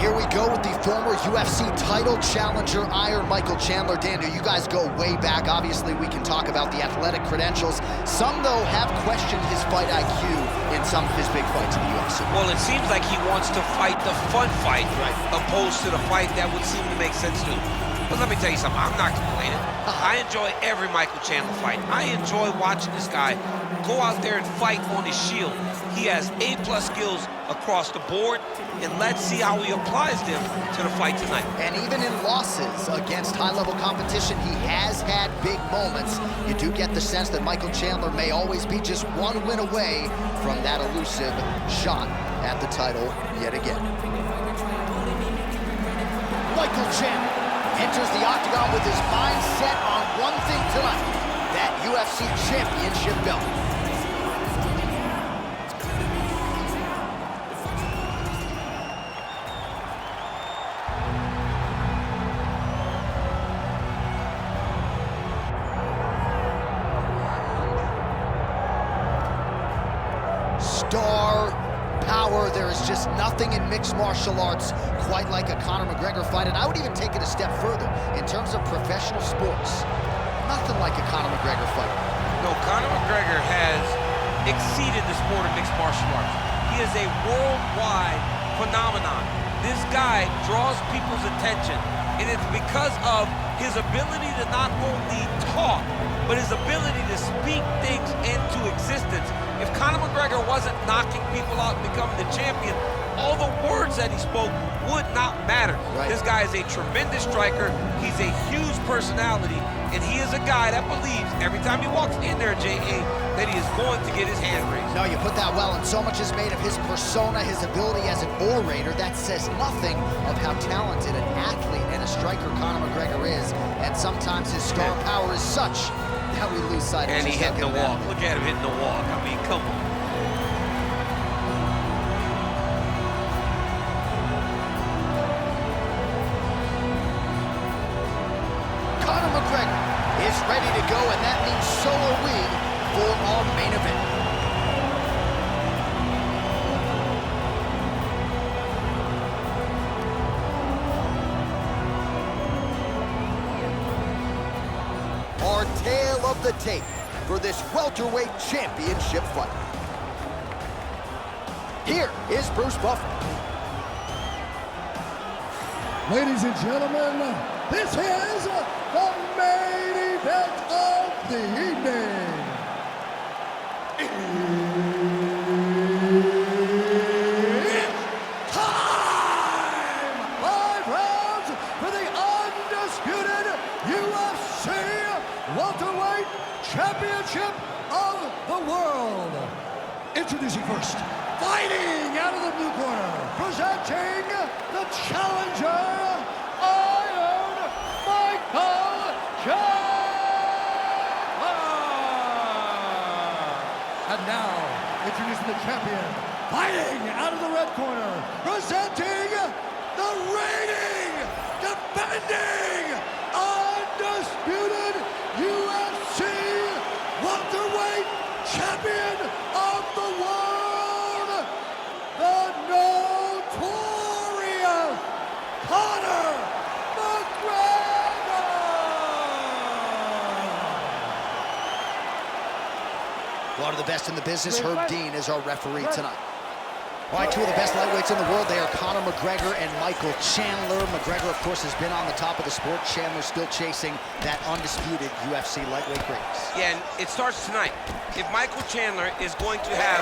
here we go with the former UFC title challenger, Iron Michael Chandler. Daniel, you guys go way back. Obviously, we can talk about the athletic credentials. Some, though, have questioned his fight IQ in some of his big fights in the UFC. Well, it seems like he wants to fight the fun fight, opposed to the fight that would seem to make sense to him. But let me tell you something, I'm not complaining. I enjoy every Michael Chandler fight. I enjoy watching this guy go out there and fight on his shield. He has A-plus skills across the board, and let's see how he applies them to the fight tonight. And even in losses against high-level competition, he has had big moments. You do get the sense that Michael Chandler may always be just one win away from that elusive shot at the title yet again. Michael Chandler enters the octagon with his mind set on one thing tonight, that UFC championship belt. Star power. There is just nothing in mixed martial arts quite like a Conor McGregor fight, and I would even take it a step further. In terms of professional sports, nothing like a Conor McGregor fight. No, Conor McGregor has exceeded the sport of mixed martial arts. He is a worldwide phenomenon. This guy draws people's attention, and it's because of his ability to not only talk, but his ability to speak things into existence. If Conor McGregor wasn't knocking people out and becoming the champion, all the words that he spoke would not matter. This guy is a tremendous striker. He's a huge personality, and he is a guy that believes every time he walks in there, J.A., that he is going to get his hand raised. No, you put that well, and so much is made of his persona, his ability as an orator. That says nothing of how talented an athlete and a striker Conor McGregor is, and sometimes his star power is such that we lose sight of it. And he hit the walk. Look at him hitting the walk. I mean, come on. Conor McGregor is ready to go, and that means so are we for our main event. Our tale of the tape for this welterweight championship fight. Here is Bruce Buffer. Ladies and gentlemen, this is the main event of the evening. It's time! 5 rounds for the undisputed UFC welterweight championship of the world. Introducing first, fighting out of the blue corner, presenting the challenger, Iron Michael Chandler. And now, introducing the champion, fighting out of the red corner, presenting the reigning, defending, undisputed UFC welterweight champion of the world, the notorious Conor McGregor! One of the best in the business, Herb Dean, is our referee tonight. All right, two of the best lightweights in the world. They are Conor McGregor and Michael Chandler. McGregor, of course, has been on the top of the sport. Chandler still chasing that undisputed UFC lightweight greatness. Yeah, and it starts tonight. If Michael Chandler is going to have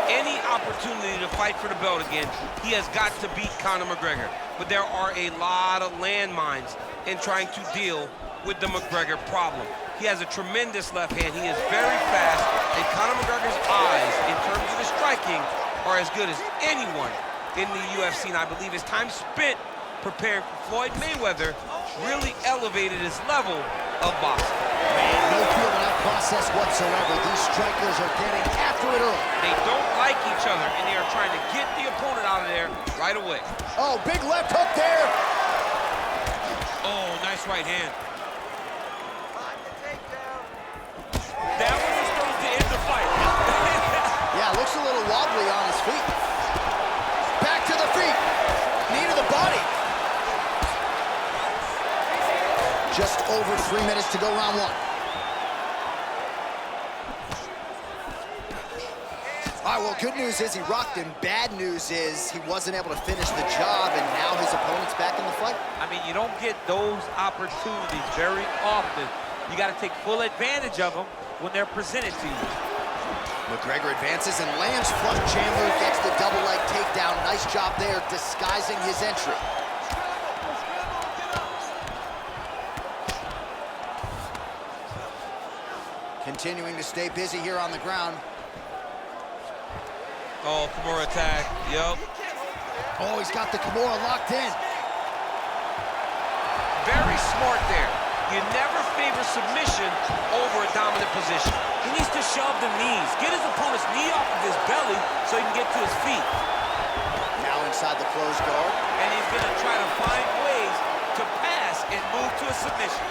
any opportunity to fight for the belt again, he has got to beat Conor McGregor. But there are a lot of landmines in trying to deal with the McGregor problem. He has a tremendous left hand. He is very fast, and Conor McGregor's eyes, in terms of the striking, are as good as anyone in the UFC, and I believe his time spent preparing for Floyd Mayweather really elevated his level of boxing. Man, no feeling out process whatsoever. These strikers are getting after it early. They don't like each other, and they are trying to get the opponent out of there right away. Oh, big left hook there. Oh, nice right hand. That one was supposed to end the fight. Yeah, looks a little wobbly on his feet. Back to the feet. Knee to the body. over 3 minutes to go, round one. All right, well, good news is he rocked him. Bad news is he wasn't able to finish the job, and now his opponent's back in the fight. I mean, you don't get those opportunities very often. You got to take full advantage of them when they're presented to you. McGregor advances and lands flush. Chandler gets the double leg takedown. Nice job there, disguising his entry. Continuing to stay busy here on the ground. Oh, Kimura attack. Yup. Oh, he's got the Kimura locked in. Very smart there. You never favor submission over a dominant position. He needs to shove the knees, get his opponent's knee off of his belly so he can get to his feet. Now inside the closed guard. And he's going to try to find ways to pass and move to a submission.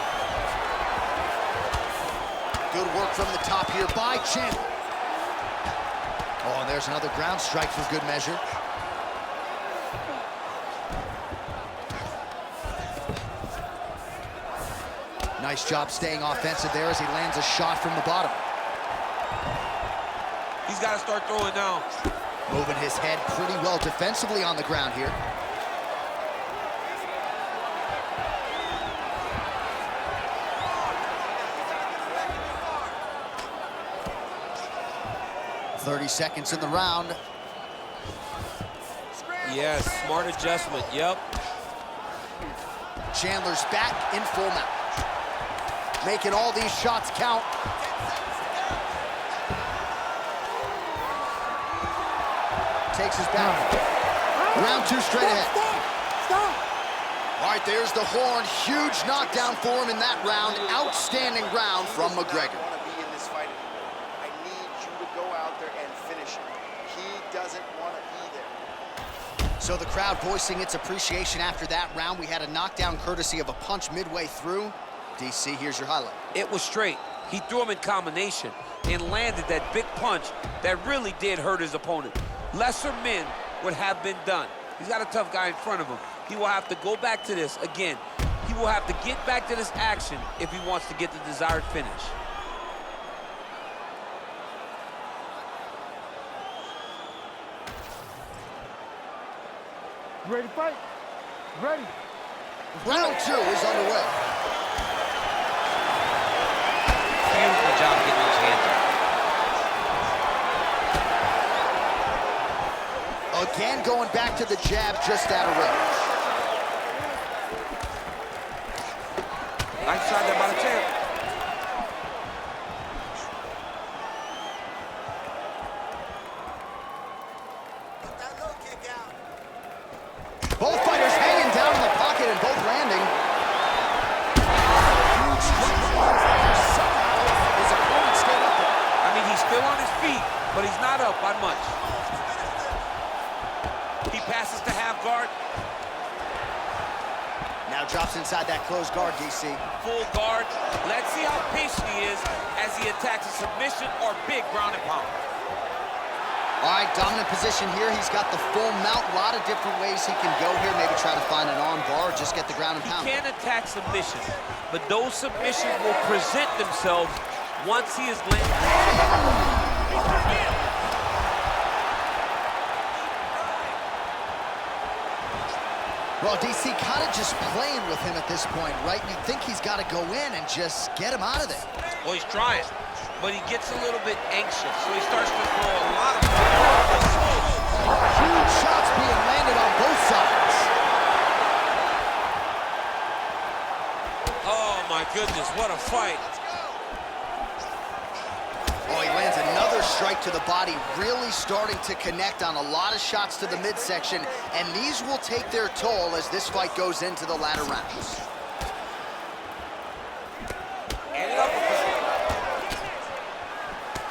Good work from the top here by Chandler. Oh, and there's another ground strike for good measure. Nice job staying offensive there as he lands a shot from the bottom. He's got to start throwing now. Moving his head pretty well defensively on the ground here. "30 seconds in the round." Yes, smart adjustment, yep. Chandler's back in full mount. Making all these shots count. Takes his back. Round two straight ahead. Stop! All right, there's the horn. Huge knockdown for him in that round. Outstanding round from McGregor. I want to be in this fight anymore. I need you to go out there and finish him. He doesn't want to be there. So the crowd voicing its appreciation after that round. We had a knockdown courtesy of a punch midway through. DC, here's your highlight. It was straight. He threw him in combination and landed that big punch that really did hurt his opponent. Lesser men would have been done. He's got a tough guy in front of him. He will have to go back to this again. He will have to get back to this action if he wants to get the desired finish. You ready to fight? Ready. Round two is underway. Beautiful job getting his hands up. Again, going back to the jab just out of range. Nice shot there by the champ. Both fighters hanging down in the pocket and both landing. Huge strike there. Somehow his opponent stayed up there. I mean, he's still on his feet, but he's not up by much. He passes to half guard. Now drops inside that closed guard, DC. Full guard. Let's see how patient he is as he attacks a submission or big ground and pound. All right, dominant position here. He's got the full mount. A lot of different ways he can go here. Maybe try to find an arm bar or just get the ground and pound. He can attack submissions, but those submissions will present themselves once he is landed. Well, DC kind of just playing with him at this point, right? You'd think he's got to go in and just get him out of there. Well, he's trying, but he gets a little bit anxious, so he starts to throw a lot of Huge shots being landed on both sides. Oh, my goodness, what a fight. Oh, he lands another strike to the body, really starting to connect on a lot of shots to the midsection, and these will take their toll as this fight goes into the latter rounds.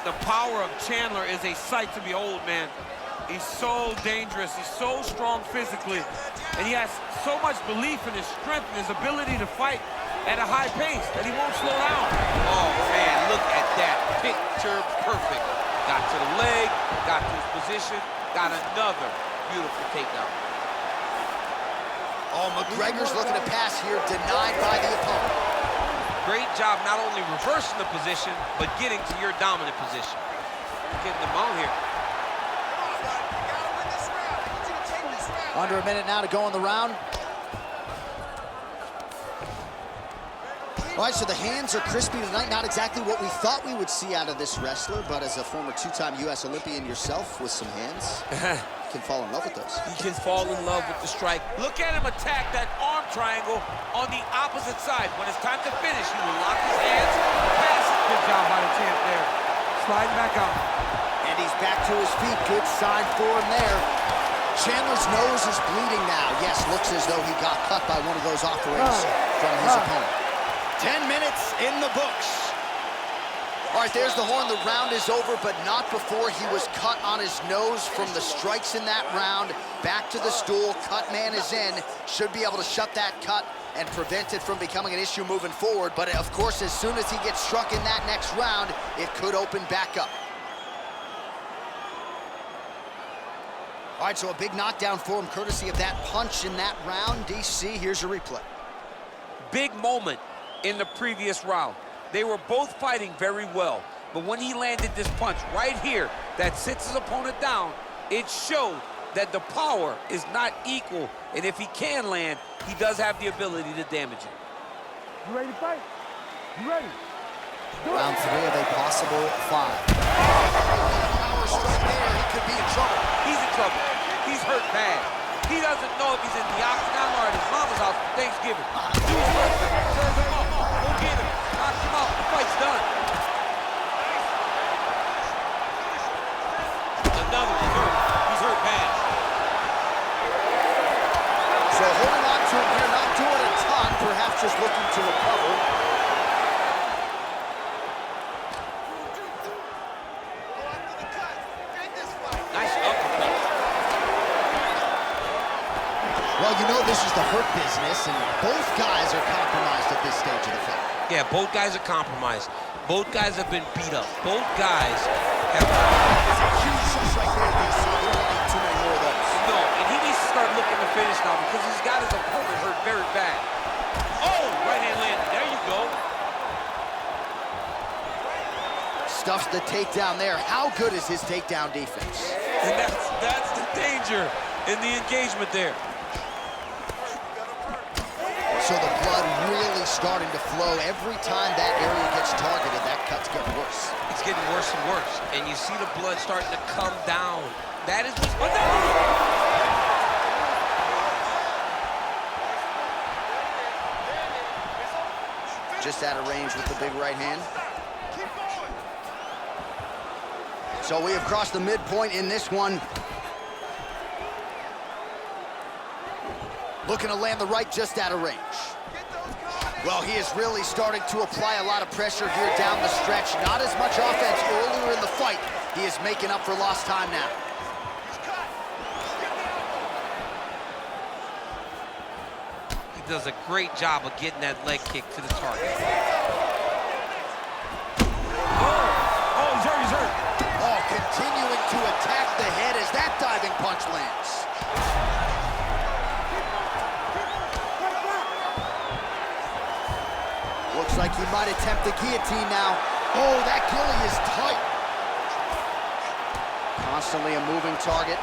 The power of Chandler is a sight to behold, man. He's so dangerous, he's so strong physically, and he has so much belief in his strength and his ability to fight at a high pace that he won't slow down. Oh, man, look at that. Picture perfect. Got to the leg, got to his position, got another beautiful takedown. Oh, McGregor's looking to pass here, denied by the opponent. great job not only reversing the position, but getting to your dominant position. Getting the mount here. Under a minute now to go in the round. All right, so the hands are crispy tonight. Not exactly what we thought we would see out of this wrestler, but as a former two-time U.S. Olympian yourself with some hands, you can fall in love with those. He can fall in love with the strike. Look at him attack that arm triangle on the opposite side. When it's time to finish, he will lock his hands, pass it. Good job by the champ there. Sliding back out. And he's back to his feet. Good sign for him there. Chandler's nose is bleeding now. Yes, looks as though he got cut by one of those offerings from his opponent. 10 minutes in the books. All right, there's the horn. The round is over, but not before he was cut on his nose from the strikes in that round. Back to the stool. Cut man is in. Should be able to shut that cut and prevent it from becoming an issue moving forward. But, of course, as soon as he gets struck in that next round, it could open back up. All right, so a big knockdown for him, courtesy of that punch in that round. DC, here's a replay. Big moment in the previous round. They were both fighting very well, but when he landed this punch right here that sits his opponent down, it showed that the power is not equal, and if he can land, he does have the ability to damage it. You ready to fight? You ready? Round 3 of a possible 5. Power strike there, he could be in trouble. He's in trouble. He's hurt bad. He doesn't know if he's in the octagon or at his mama's house for Thanksgiving. Go get him. Knock him out. The fight's done. Another. He's hurt bad. So holding on to him here, not doing a ton, perhaps just looking to recover. Nice uppercut. Well, you know this is the hurt business, and both guys are compromised at this stage of the fight. Yeah, both guys are compromised. Both guys have been beat up. Both guys have... It's a huge shots right there, DC. You don't need too many more of those. No, and he needs to start looking to finish now because he's got his opponent hurt very bad. Oh, right hand landed. There you go. Stuffs the takedown there. How good is his takedown defense? And that's the danger in the engagement there. So the blood really starting to flow. Every time that area gets targeted, that cut's getting worse. It's getting worse and worse. And you see the blood starting to come down. That is what's... Oh, no! Just out of range with the big right hand. So we have crossed the midpoint in this one. Looking to land the right just out of range. Well, he is really starting to apply a lot of pressure here down the stretch. Not as much offense earlier in the fight. He is making up for lost time now. He does a great job of getting that leg kick to the target. Oh, he's hurt, he's hurt. Oh, continuing to attack the head as that diving punch lands. Looks like he might attempt the guillotine now. Oh, that gilly is tight. Constantly a moving target.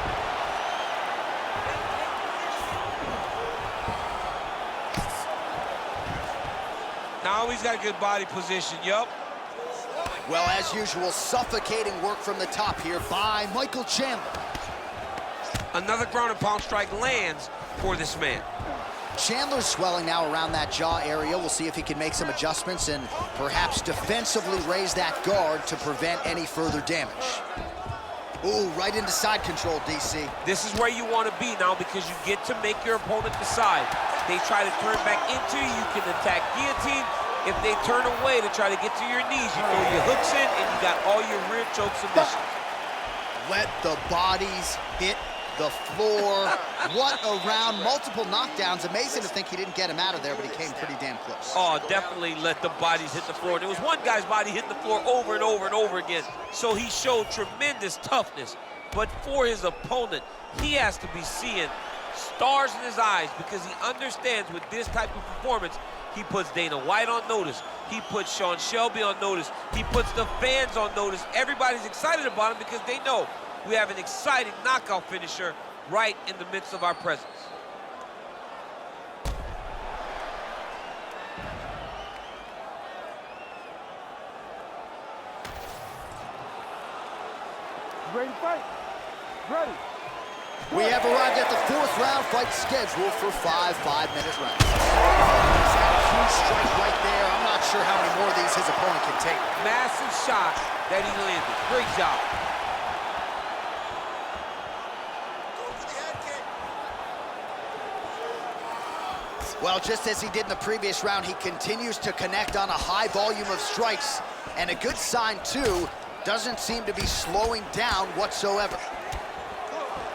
Now he's got a good body position, yup. Well, as usual, suffocating work from the top here by Michael Chandler. Another ground and pound strike lands for this man. Chandler's swelling now around that jaw area. We'll see if he can make some adjustments and perhaps defensively raise that guard to prevent any further damage. Ooh, right into side control, DC. This is where you want to be now because you get to make your opponent decide. They try to turn back into you, you can attack guillotine. If they turn away to try to get to your knees, you throw your hooks in and you got all your rear choke submissions. Let the bodies hit the floor. What a round, multiple knockdowns. Amazing to think he didn't get him out of there, but he came pretty damn close. Oh, definitely let the bodies hit the floor. There was one guy's body hitting the floor over and over and over again. So he showed tremendous toughness. But for his opponent, he has to be seeing stars in his eyes because he understands with this type of performance, He puts Dana White on notice. He puts Sean Shelby on notice. He puts the fans on notice. Everybody's excited about him because they know we have an exciting knockout finisher right in the midst of our presence. Ready to fight? Ready. We have arrived at the 4th round fight scheduled for 5 5-minute rounds. He's had a huge strike right there. I'm not sure how many more of these his opponent can take. Massive shot that he landed. Great job. Well, just as he did in the previous round, he continues to connect on a high volume of strikes. And a good sign, too, doesn't seem to be slowing down whatsoever.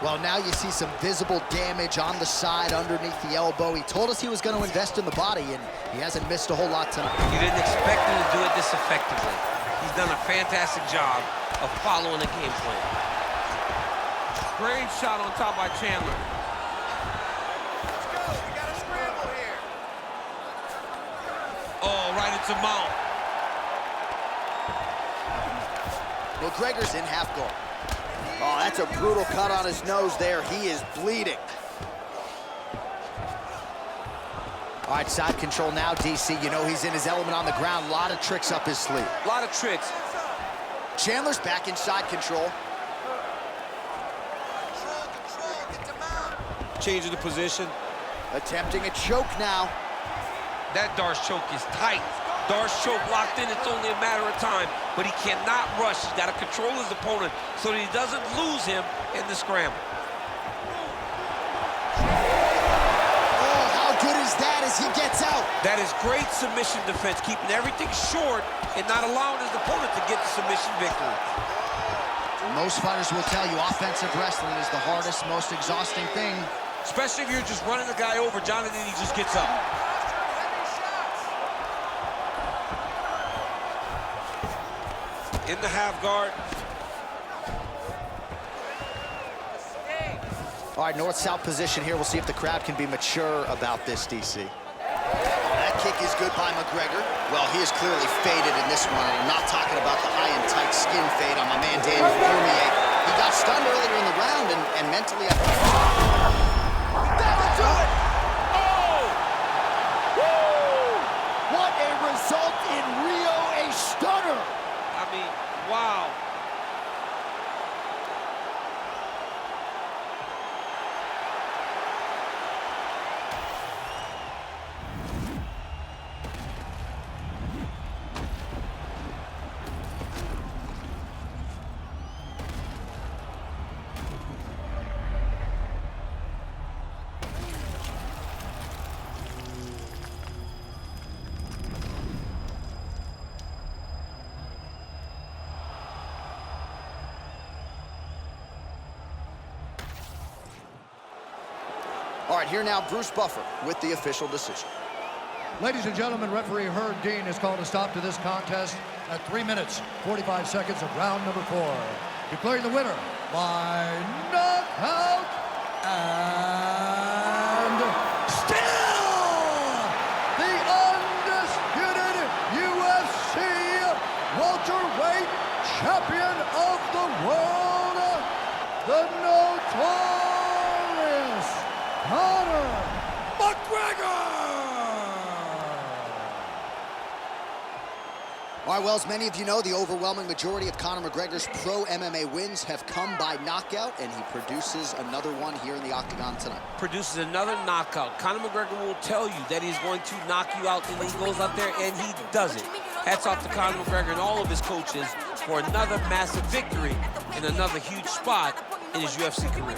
Well, now you see some visible damage on the side underneath the elbow. He told us he was going to invest in the body, and he hasn't missed a whole lot tonight. You didn't expect him to do it this effectively. He's done a fantastic job of following the game plan. Great shot on top by Chandler. Let's go. We got a scramble here. Oh, right into mount. McGregor's in half guard. Oh, that's a brutal cut on his nose there. He is bleeding. All right, side control now, DC. You know he's in his element on the ground. A lot of tricks up his sleeve. A lot of tricks. Chandler's back in side control. Control, get to mount. Changing the position. Attempting a choke now. That Darce choke is tight. Darce choke locked in, it's only a matter of time, but he cannot rush. He's got to control his opponent so that he doesn't lose him in the scramble. Oh, how good is that as he gets out? That is great submission defense, keeping everything short and not allowing his opponent to get the submission victory. Most fighters will tell you offensive wrestling is the hardest, most exhausting thing. Especially if you're just running the guy over, Jonathan, he just gets up. In the half guard. All right, north-south position here. We'll see if the crowd can be mature about this, DC. That kick is good by McGregor. Well, he is clearly faded in this one. And I'm not talking about the high and tight skin fade on my man Daniel Cormier. He got stunned earlier in the round and mentally... That'll do it! Oh! Woo! What a result in Rio, a stunner! I mean, wow. All right, here now, Bruce Buffer with the official decision. Ladies and gentlemen, referee Herb Dean has called a stop to this contest at 3 minutes, 45 seconds of round number 4. Declaring the winner by knockout and still the undisputed UFC welterweight champion of the world, the notorious Conor McGregor! All right, well, as many of you know, the overwhelming majority of Conor McGregor's pro MMA wins have come by knockout, and he produces another one here in the octagon tonight. Produces another knockout. Conor McGregor will tell you that he's going to knock you out, and he goes out there and he does it. Hats off to Conor McGregor and all of his coaches for another massive victory and another huge spot in his UFC career.